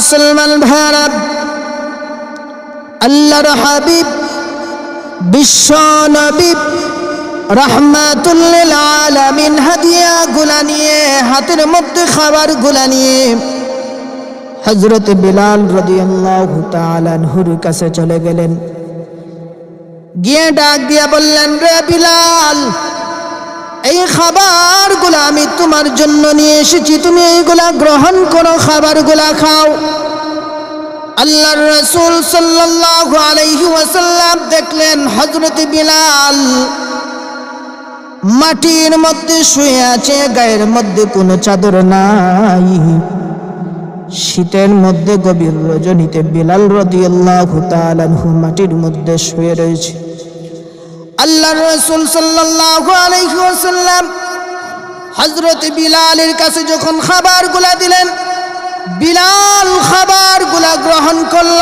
মুসলমান ভাইরা, আল্লাহর হাবিব বিশ্ব নবী রাহমাতুল লিল আলামিন হাদিয়া গুলা নিয়ে, হাতের মধ্যে খাবার গুলা নিয়ে হযরত বিলাল রাদিয়াল্লাহু তাআলা আনহুর কাছে চলে গেলেন। গিয়ে ডাক দিয়া বললেন, রে বিলাল, এই খাবারগুলো আমি তোমার জন্য নিয়ে এসেছি, তুমি এইগুলা গ্রহণ করো, খাবারগুলা খাও। আল্লাহর রাসূল সাল্লাল্লাহু আলাইহি ওয়াসাল্লাম দেখলেন হযরত বিলাল মাটির মধ্যে শুয়ে আছে, গায়ের মধ্যে কোনো চাদর নাই। শীতের মধ্যে গভীর রজনীতে বিলাল রাদিয়াল্লাহু তাআলা আনহু মাটির মধ্যে শুয়ে রয়েছে। আল্লাহর রাসূল সাল্লাল্লাহু আলাইহি ওয়াসাল্লাম হযরত বিলালের কাছে যখন খাবারগুলা দিলেন, বিলাল খাবারগুলা গ্রহণ করল।